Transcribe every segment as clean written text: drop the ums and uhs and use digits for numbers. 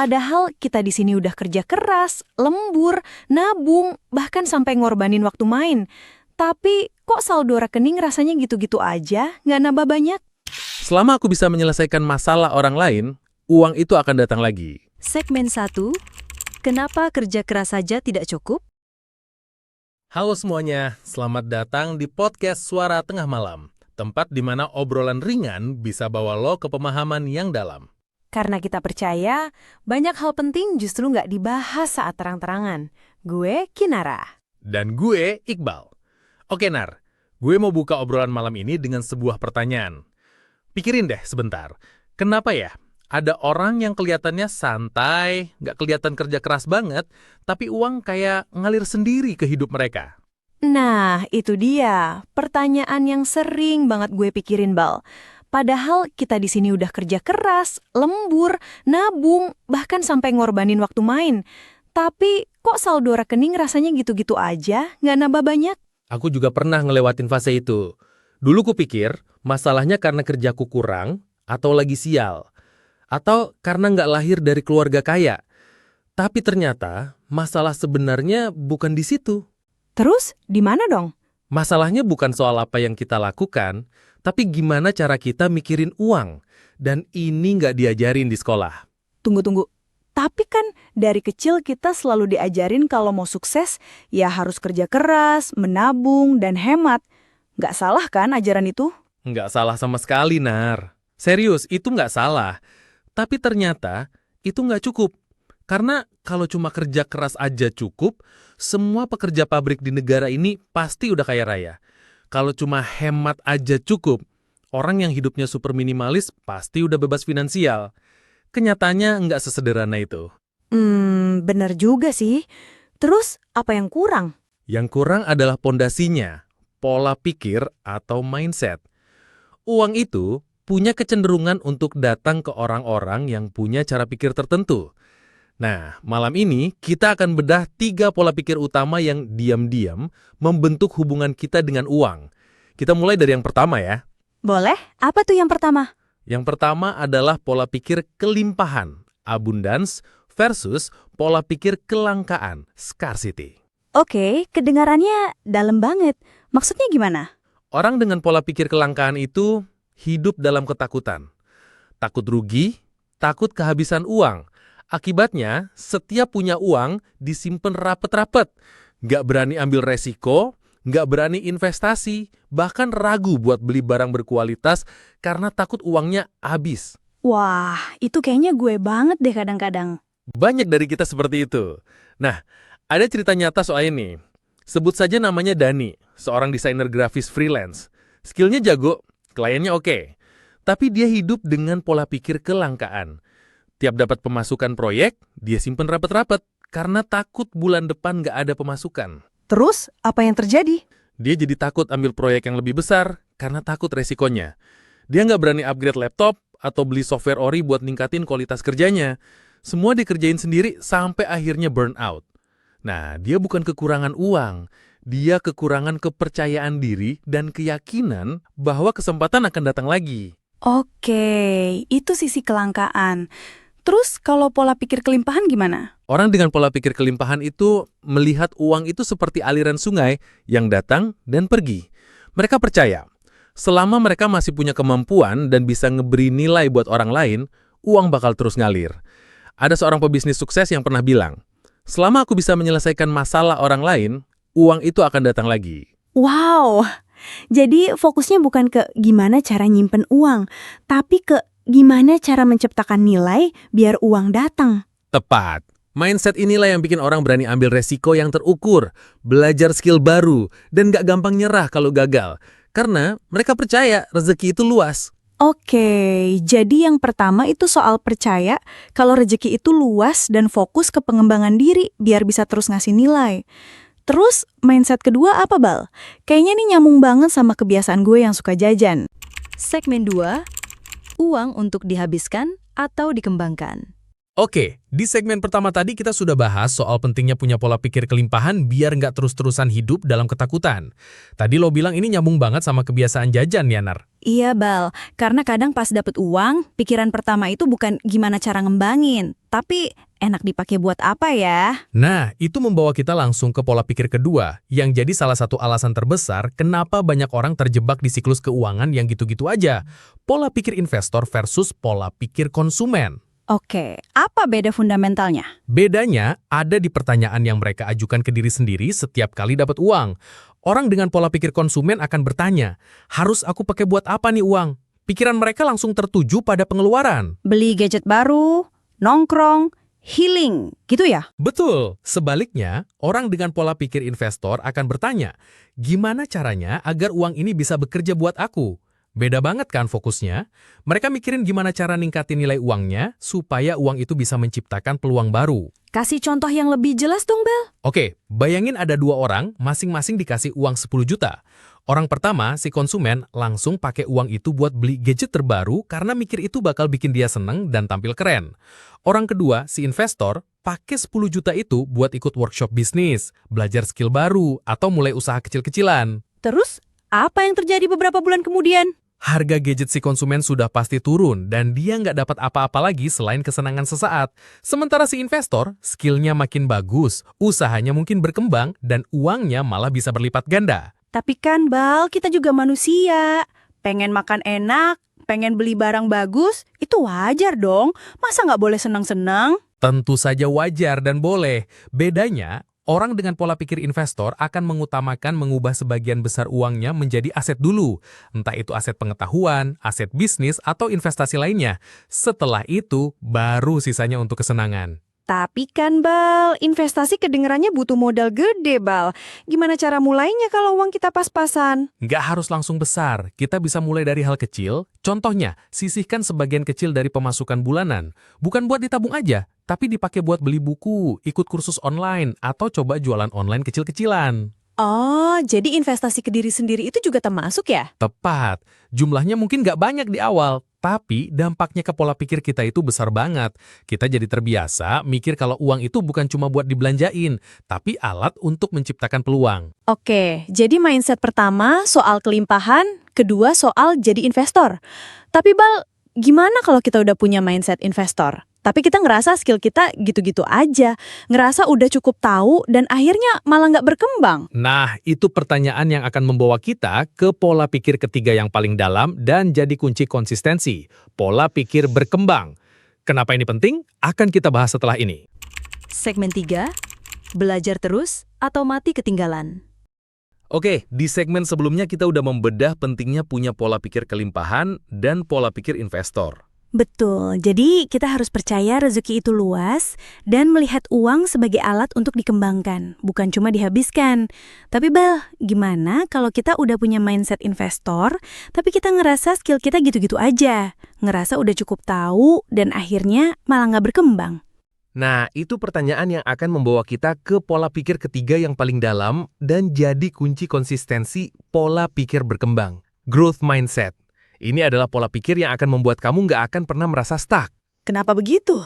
Padahal kita di sini udah kerja keras, lembur, nabung, bahkan sampai ngorbanin waktu main. Tapi kok saldo rekening rasanya gitu-gitu aja, nggak nambah banyak? Selama aku bisa menyelesaikan masalah orang lain, uang itu akan datang lagi. Segmen 1. Kenapa kerja keras saja tidak cukup? Halo semuanya, selamat datang di podcast Suara Tengah Malam. Tempat di mana obrolan ringan bisa bawa lo ke pemahaman yang dalam. Karena kita percaya, banyak hal penting justru nggak dibahas saat terang-terangan. Gue Kinara. Dan gue Iqbal. Oke Nar, gue mau buka obrolan malam ini dengan sebuah pertanyaan. Pikirin deh sebentar, kenapa ya ada orang yang kelihatannya santai, nggak kelihatan kerja keras banget, tapi uang kayak ngalir sendiri ke hidup mereka? Nah, itu dia. Pertanyaan yang sering banget gue pikirin, Bal. Padahal kita di sini udah kerja keras, lembur, nabung, bahkan sampai ngorbanin waktu main. Tapi kok saldo rekening rasanya gitu-gitu aja, nggak nambah banyak? Aku juga pernah ngelewatin fase itu. Dulu kupikir masalahnya karena kerjaku kurang atau lagi sial. Atau karena nggak lahir dari keluarga kaya. Tapi ternyata masalah sebenarnya bukan di situ. Terus, di mana dong? Masalahnya bukan soal apa yang kita lakukan, tapi gimana cara kita mikirin uang. Dan ini nggak diajarin di sekolah. Tunggu. Tapi kan dari kecil kita selalu diajarin kalau mau sukses, ya harus kerja keras, menabung, dan hemat. Nggak salah kan ajaran itu? Nggak salah sama sekali, Nar. Serius, itu nggak salah. Tapi ternyata itu nggak cukup. Karena kalau cuma kerja keras aja cukup, semua pekerja pabrik di negara ini pasti udah kaya raya. Kalau cuma hemat aja cukup, orang yang hidupnya super minimalis pasti udah bebas finansial. Kenyataannya nggak sesederhana itu. Bener juga sih. Terus, apa yang kurang? Yang kurang adalah pondasinya, pola pikir atau mindset. Uang itu punya kecenderungan untuk datang ke orang-orang yang punya cara pikir tertentu. Nah, malam ini kita akan bedah 3 pola pikir utama yang diam-diam membentuk hubungan kita dengan uang. Kita mulai dari yang pertama ya. Boleh? Apa tuh yang pertama? Yang pertama adalah pola pikir kelimpahan, abundance, versus pola pikir kelangkaan, scarcity. Oke, kedengarannya dalam banget. Maksudnya gimana? Orang dengan pola pikir kelangkaan itu hidup dalam ketakutan. Takut rugi, takut kehabisan uang. Akibatnya, setiap punya uang disimpan rapet-rapet. Nggak berani ambil resiko, nggak berani investasi, bahkan ragu buat beli barang berkualitas karena takut uangnya habis. Wah, itu kayaknya gue banget deh kadang-kadang. Banyak dari kita seperti itu. Nah, ada cerita nyata soal ini. Sebut saja namanya Dani, seorang desainer grafis freelance. Skillnya jago, kliennya oke. Tapi dia hidup dengan pola pikir kelangkaan. Tiap dapat pemasukan proyek, dia simpen rapet-rapet karena takut bulan depan nggak ada pemasukan. Terus, apa yang terjadi? Dia jadi takut ambil proyek yang lebih besar karena takut resikonya. Dia nggak berani upgrade laptop atau beli software ori buat ningkatin kualitas kerjanya. Semua dikerjain sendiri sampai akhirnya burn out. Nah, dia bukan kekurangan uang. Dia kekurangan kepercayaan diri dan keyakinan bahwa kesempatan akan datang lagi. Oke, itu sisi kelangkaan. Terus kalau pola pikir kelimpahan gimana? Orang dengan pola pikir kelimpahan itu melihat uang itu seperti aliran sungai yang datang dan pergi. Mereka percaya, selama mereka masih punya kemampuan dan bisa ngeberi nilai buat orang lain, uang bakal terus ngalir. Ada seorang pebisnis sukses yang pernah bilang, selama aku bisa menyelesaikan masalah orang lain, uang itu akan datang lagi. Wow, jadi fokusnya bukan ke gimana cara nyimpen uang, tapi ke gimana cara menciptakan nilai biar uang datang. Tepat. Mindset inilah yang bikin orang berani ambil resiko yang terukur, belajar skill baru, dan gak gampang nyerah kalau gagal. Karena mereka percaya rezeki itu luas. Oke, jadi yang pertama itu soal percaya kalau rezeki itu luas dan fokus ke pengembangan diri biar bisa terus ngasih nilai. Terus, mindset kedua apa, Bal? Kayaknya ini nyambung banget sama kebiasaan gue yang suka jajan. Segmen 2. Uang untuk dihabiskan atau dikembangkan. Oke, di segmen pertama tadi kita sudah bahas soal pentingnya punya pola pikir kelimpahan biar nggak terus-terusan hidup dalam ketakutan. Tadi lo bilang ini nyambung banget sama kebiasaan jajan ya, Nar? Iya, Bal. Karena kadang pas dapet uang, pikiran pertama itu bukan gimana cara ngembangin, tapi enak dipakai buat apa ya? Nah, itu membawa kita langsung ke pola pikir kedua, yang jadi salah satu alasan terbesar kenapa banyak orang terjebak di siklus keuangan yang gitu-gitu aja. Pola pikir investor versus pola pikir konsumen. Oke, apa beda fundamentalnya? Bedanya ada di pertanyaan yang mereka ajukan ke diri sendiri setiap kali dapat uang. Orang dengan pola pikir konsumen akan bertanya, harus aku pakai buat apa nih uang? Pikiran mereka langsung tertuju pada pengeluaran. Beli gadget baru, nongkrong, healing, gitu ya? Betul. Sebaliknya, orang dengan pola pikir investor akan bertanya, gimana caranya agar uang ini bisa bekerja buat aku? Beda banget kan fokusnya? Mereka mikirin gimana cara ningkatin nilai uangnya supaya uang itu bisa menciptakan peluang baru. Kasih contoh yang lebih jelas dong, Bel. Oke, bayangin ada dua orang, masing-masing dikasih uang 10 juta. Orang pertama, si konsumen, langsung pakai uang itu buat beli gadget terbaru karena mikir itu bakal bikin dia seneng dan tampil keren. Orang kedua, si investor, pakai 10 juta itu buat ikut workshop bisnis, belajar skill baru, atau mulai usaha kecil-kecilan. Terus, apa yang terjadi beberapa bulan kemudian? Harga gadget si konsumen sudah pasti turun dan dia nggak dapat apa-apa lagi selain kesenangan sesaat. Sementara si investor, skillnya makin bagus, usahanya mungkin berkembang, dan uangnya malah bisa berlipat ganda. Tapi kan, Bal, kita juga manusia. Pengen makan enak, pengen beli barang bagus, itu wajar dong. Masa nggak boleh senang-senang? Tentu saja wajar dan boleh. Bedanya, orang dengan pola pikir investor akan mengutamakan mengubah sebagian besar uangnya menjadi aset dulu. Entah itu aset pengetahuan, aset bisnis, atau investasi lainnya. Setelah itu, baru sisanya untuk kesenangan. Tapi kan, Bal, investasi kedengerannya butuh modal gede, Bal. Gimana cara mulainya kalau uang kita pas-pasan? Nggak harus langsung besar, kita bisa mulai dari hal kecil. Contohnya, sisihkan sebagian kecil dari pemasukan bulanan. Bukan buat ditabung aja, tapi dipakai buat beli buku, ikut kursus online, atau coba jualan online kecil-kecilan. Oh, jadi investasi ke diri sendiri itu juga termasuk ya? Tepat, jumlahnya mungkin nggak banyak di awal, tapi dampaknya ke pola pikir kita itu besar banget. Kita jadi terbiasa mikir kalau uang itu bukan cuma buat dibelanjain, tapi alat untuk menciptakan peluang. Oke, jadi mindset pertama soal kelimpahan, kedua soal jadi investor. Tapi Bal, gimana kalau kita udah punya mindset investor? Tapi kita ngerasa skill kita gitu-gitu aja, ngerasa udah cukup tahu dan akhirnya malah nggak berkembang. Nah, itu pertanyaan yang akan membawa kita ke pola pikir ketiga yang paling dalam dan jadi kunci konsistensi, pola pikir berkembang. Kenapa ini penting? Akan kita bahas setelah ini. Segmen 3, belajar terus atau mati ketinggalan. Oke, di segmen sebelumnya kita udah membedah pentingnya punya pola pikir kelimpahan dan pola pikir investor. Betul, jadi kita harus percaya rezeki itu luas dan melihat uang sebagai alat untuk dikembangkan, bukan cuma dihabiskan. Tapi Bal, gimana kalau kita udah punya mindset investor, tapi kita ngerasa skill kita gitu-gitu aja, ngerasa udah cukup tahu dan akhirnya malah nggak berkembang? Nah, itu pertanyaan yang akan membawa kita ke pola pikir ketiga yang paling dalam dan jadi kunci konsistensi pola pikir berkembang, growth mindset. Ini adalah pola pikir yang akan membuat kamu nggak akan pernah merasa stuck. Kenapa begitu?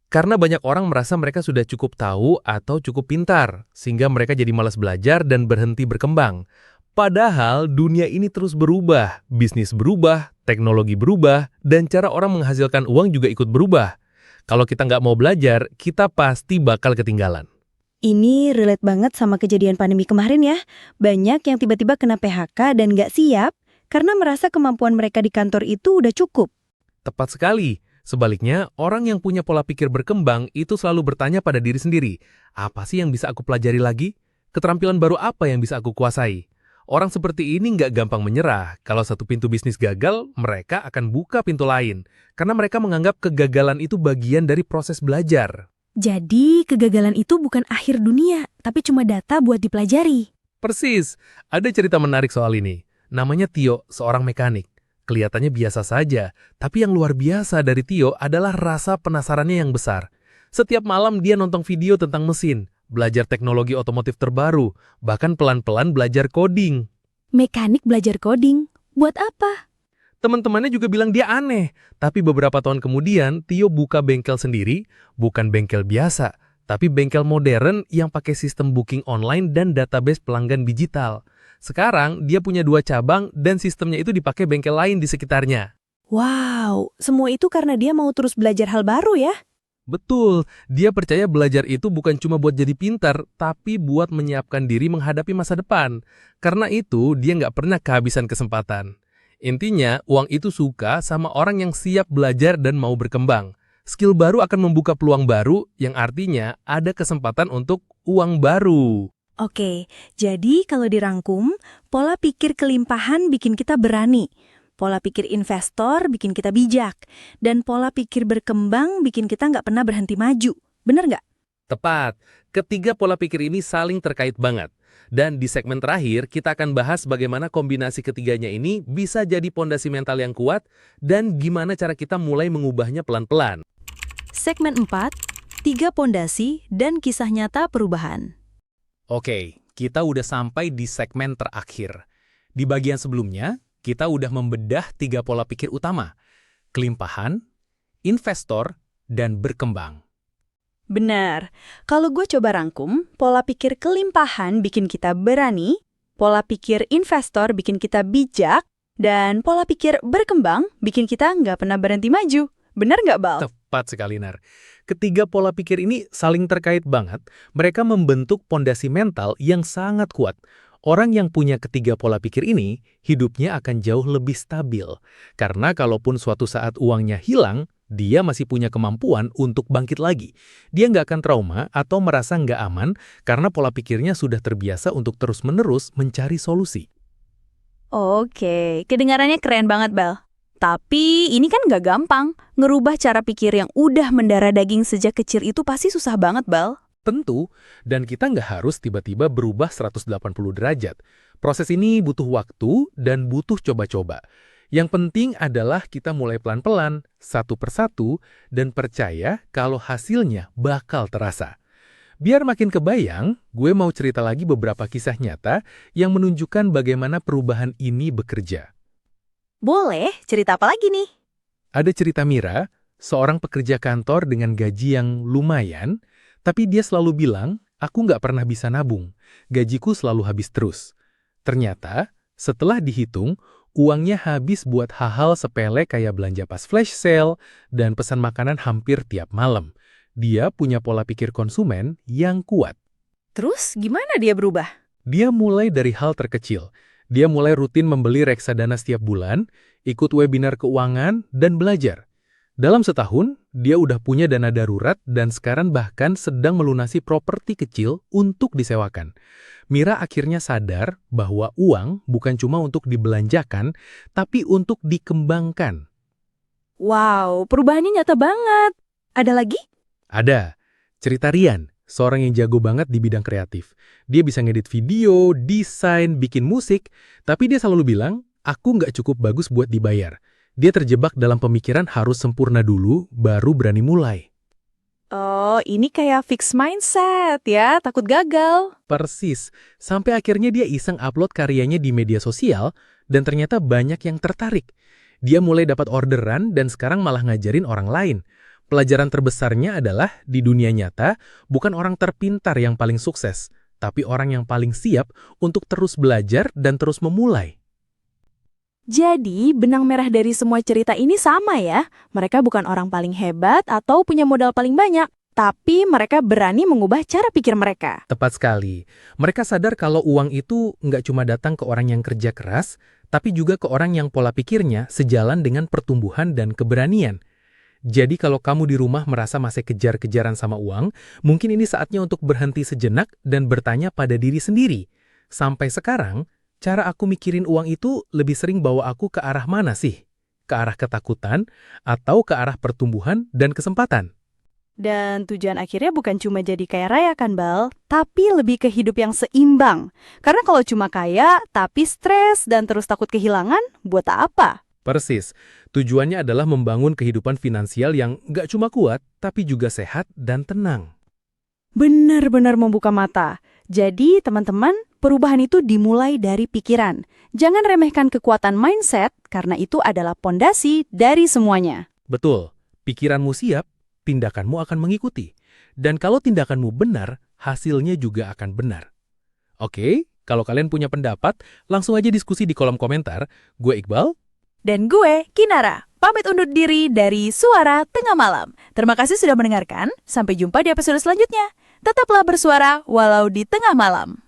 Karena banyak orang merasa mereka sudah cukup tahu atau cukup pintar, sehingga mereka jadi malas belajar dan berhenti berkembang. Padahal dunia ini terus berubah, bisnis berubah, teknologi berubah, dan cara orang menghasilkan uang juga ikut berubah. Kalau kita nggak mau belajar, kita pasti bakal ketinggalan. Ini relate banget sama kejadian pandemi kemarin ya. Banyak yang tiba-tiba kena PHK dan nggak siap karena merasa kemampuan mereka di kantor itu udah cukup. Tepat sekali. Sebaliknya, orang yang punya pola pikir berkembang itu selalu bertanya pada diri sendiri, apa sih yang bisa aku pelajari lagi? Keterampilan baru apa yang bisa aku kuasai? Orang seperti ini nggak gampang menyerah. Kalau satu pintu bisnis gagal, mereka akan buka pintu lain. Karena mereka menganggap kegagalan itu bagian dari proses belajar. Jadi kegagalan itu bukan akhir dunia, tapi cuma data buat dipelajari. Persis, ada cerita menarik soal ini. Namanya Tio, seorang mekanik. Kelihatannya biasa saja, tapi yang luar biasa dari Tio adalah rasa penasarannya yang besar. Setiap malam dia nonton video tentang mesin, belajar teknologi otomotif terbaru, bahkan pelan-pelan belajar coding. Mekanik belajar coding, buat apa? Teman-temannya juga bilang dia aneh. Tapi beberapa tahun kemudian, Tio buka bengkel sendiri, bukan bengkel biasa, tapi bengkel modern yang pakai sistem booking online dan database pelanggan digital. Sekarang, dia punya 2 cabang dan sistemnya itu dipakai bengkel lain di sekitarnya. Wow, semua itu karena dia mau terus belajar hal baru ya? Betul, dia percaya belajar itu bukan cuma buat jadi pintar, tapi buat menyiapkan diri menghadapi masa depan. Karena itu, dia nggak pernah kehabisan kesempatan. Intinya, uang itu suka sama orang yang siap belajar dan mau berkembang. Skill baru akan membuka peluang baru, yang artinya ada kesempatan untuk uang baru. Oke, jadi kalau dirangkum, pola pikir kelimpahan bikin kita berani. Pola pikir investor bikin kita bijak. Dan pola pikir berkembang bikin kita nggak pernah berhenti maju. Bener nggak? Tepat, ketiga pola pikir ini saling terkait banget. Dan di segmen terakhir, kita akan bahas bagaimana kombinasi ketiganya ini bisa jadi pondasi mental yang kuat dan gimana cara kita mulai mengubahnya pelan-pelan. Segmen 4, 3 pondasi dan kisah nyata perubahan. Oke, kita udah sampai di segmen terakhir. Di bagian sebelumnya, kita udah membedah 3 pola pikir utama: kelimpahan, investor, dan berkembang. Benar. Kalau gue coba rangkum, pola pikir kelimpahan bikin kita berani, pola pikir investor bikin kita bijak, dan pola pikir berkembang bikin kita nggak pernah berhenti maju. Benar nggak, Bal? Tepat sekali, Nar. Ketiga pola pikir ini saling terkait banget. Mereka membentuk pondasi mental yang sangat kuat. Orang yang punya ketiga pola pikir ini, hidupnya akan jauh lebih stabil. Karena kalaupun suatu saat uangnya hilang, dia masih punya kemampuan untuk bangkit lagi. Dia nggak akan trauma atau merasa nggak aman karena pola pikirnya sudah terbiasa untuk terus-menerus mencari solusi. Oke, kedengarannya keren banget, Bal. Tapi ini kan nggak gampang. Ngerubah cara pikir yang udah mendarah daging sejak kecil itu pasti susah banget, Bal. Tentu, dan kita nggak harus tiba-tiba berubah 180 derajat. Proses ini butuh waktu dan butuh coba-coba. Yang penting adalah kita mulai pelan-pelan, satu persatu, dan percaya kalau hasilnya bakal terasa. Biar makin kebayang, gue mau cerita lagi beberapa kisah nyata yang menunjukkan bagaimana perubahan ini bekerja. Boleh, cerita apa lagi nih? Ada cerita Mira, seorang pekerja kantor dengan gaji yang lumayan, tapi dia selalu bilang, aku nggak pernah bisa nabung, gajiku selalu habis terus. Ternyata, setelah dihitung, uangnya habis buat hal-hal sepele kayak belanja pas flash sale dan pesan makanan hampir tiap malam. Dia punya pola pikir konsumen yang kuat. Terus gimana dia berubah? Dia mulai dari hal terkecil. Dia mulai rutin membeli reksadana setiap bulan, ikut webinar keuangan, dan belajar. Dalam setahun, dia udah punya dana darurat dan sekarang bahkan sedang melunasi properti kecil untuk disewakan. Mira akhirnya sadar bahwa uang bukan cuma untuk dibelanjakan, tapi untuk dikembangkan. Wow, perubahannya nyata banget. Ada lagi? Ada. Cerita Rian, seorang yang jago banget di bidang kreatif. Dia bisa ngedit video, desain, bikin musik, tapi dia selalu bilang, aku nggak cukup bagus buat dibayar. Dia terjebak dalam pemikiran harus sempurna dulu, baru berani mulai. Oh, ini kayak fixed mindset ya, takut gagal. Persis, sampai akhirnya dia iseng upload karyanya di media sosial, dan ternyata banyak yang tertarik. Dia mulai dapat orderan dan sekarang malah ngajarin orang lain. Pelajaran terbesarnya adalah, di dunia nyata, bukan orang terpintar yang paling sukses, tapi orang yang paling siap untuk terus belajar dan terus memulai. Jadi, benang merah dari semua cerita ini sama ya. Mereka bukan orang paling hebat atau punya modal paling banyak, tapi mereka berani mengubah cara pikir mereka. Tepat sekali. Mereka sadar kalau uang itu nggak cuma datang ke orang yang kerja keras, tapi juga ke orang yang pola pikirnya sejalan dengan pertumbuhan dan keberanian. Jadi kalau kamu di rumah merasa masih kejar-kejaran sama uang, mungkin ini saatnya untuk berhenti sejenak dan bertanya pada diri sendiri. Sampai sekarang, cara aku mikirin uang itu lebih sering bawa aku ke arah mana sih? Ke arah ketakutan atau ke arah pertumbuhan dan kesempatan? Dan tujuan akhirnya bukan cuma jadi kaya raya kan, Bal, tapi lebih ke hidup yang seimbang. Karena kalau cuma kaya, tapi stres dan terus takut kehilangan, buat apa? Persis. Tujuannya adalah membangun kehidupan finansial yang nggak cuma kuat, tapi juga sehat dan tenang. Benar-benar membuka mata. Jadi, teman-teman, perubahan itu dimulai dari pikiran. Jangan remehkan kekuatan mindset, karena itu adalah pondasi dari semuanya. Betul, pikiranmu siap, tindakanmu akan mengikuti. Dan kalau tindakanmu benar, hasilnya juga akan benar. Oke, kalau kalian punya pendapat, langsung aja diskusi di kolom komentar. Gue Iqbal. Dan gue, Kinara, pamit undur diri dari Suara Tengah Malam. Terima kasih sudah mendengarkan, sampai jumpa di episode selanjutnya. Tetaplah bersuara walau di tengah malam.